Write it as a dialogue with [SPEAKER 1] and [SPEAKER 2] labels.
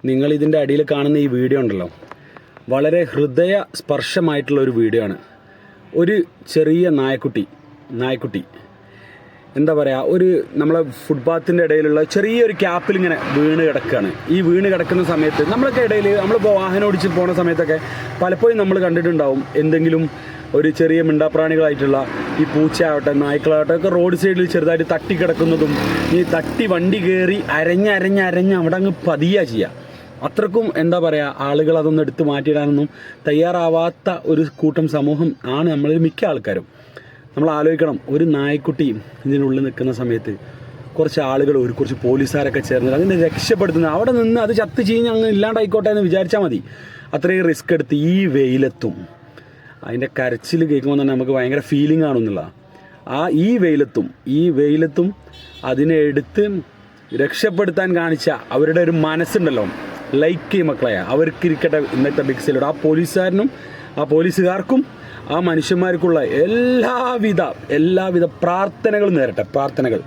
[SPEAKER 1] നിങ്ങളിതിൻ്റെ അടിയിൽ കാണുന്ന ഈ വീഡിയോ ഉണ്ടല്ലോ, വളരെ ഹൃദയ സ്പർശമായിട്ടുള്ള ഒരു വീഡിയോ ആണ്. ഒരു ചെറിയ നായ്ക്കുട്ടി എന്താ പറയുക, ഒരു നമ്മളെ ഫുട്പാത്തിൻ്റെ ഇടയിലുള്ള ചെറിയൊരു ക്യാപ്പിൽ ഇങ്ങനെ വീണ് കിടക്കുകയാണ്. ഈ വീണ് കിടക്കുന്ന സമയത്ത് നമ്മളൊക്കെ ഇടയിൽ നമ്മളിപ്പോൾ വാഹനം ഓടിച്ച് പോകുന്ന സമയത്തൊക്കെ പലപ്പോഴും നമ്മൾ കണ്ടിട്ടുണ്ടാവും, എന്തെങ്കിലും ഒരു ചെറിയ മിണ്ടാപ്രാണികളായിട്ടുള്ള ഈ പൂച്ചയാവട്ടെ നായ്ക്കളാവട്ടെ ഒക്കെ റോഡ് സൈഡിൽ ചെറുതായിട്ട് തട്ടിക്കിടക്കുന്നതും ഈ തട്ടി വണ്ടി കയറി അരഞ്ഞ് അവിടെ അങ്ങ് പതിയുക ചെയ്യുക. അത്രക്കും എന്താ പറയുക, ആളുകൾ അതൊന്നും എടുത്ത് മാറ്റിയിടാനൊന്നും തയ്യാറാവാത്ത ഒരു കൂട്ടം സമൂഹം ആണ് നമ്മളിൽ മിക്ക ആൾക്കാരും. നമ്മൾ ആലോചിക്കണം, ഒരു നായ്ക്കുട്ടി ഇതിനുള്ളിൽ നിൽക്കുന്ന സമയത്ത് കുറച്ച് ആളുകൾ, കുറച്ച് പോലീസുകാരൊക്കെ ചേർന്നിട്ട് അതിനെ രക്ഷപ്പെടുത്തുന്നത്, അവിടെ നിന്ന് അത് ചത്ത് ചീഞ്ഞ് അങ്ങ് ഇല്ലാണ്ടായിക്കോട്ടെ എന്ന് വിചാരിച്ചാൽ മതി. അത്രയും റിസ്ക് എടുത്ത് ഈ വെയിലത്തും അതിൻ്റെ കരച്ചിൽ കേൾക്കുമ്പോൾ തന്നെ നമുക്ക് ഭയങ്കര ഫീലിംഗ് ആണെന്നുള്ള ഈ വെയിലത്തും അതിനെ എടുത്ത് രക്ഷപ്പെടുത്താൻ കാണിച്ച അവരുടെ ഒരു മനസ്സുണ്ടല്ലോ, ലൈക്ക് മക്കളെ, അവർക്കിരിക്കട്ടെ ഇന്നത്തെ ബിഗ് സെയിലോട്. ആ പോലീസുകാരനും ആ പോലീസുകാർക്കും ആ മനുഷ്യന്മാർക്കുള്ള എല്ലാവിധ പ്രാർത്ഥനകളും നേരട്ടെ, പ്രാർത്ഥനകൾ.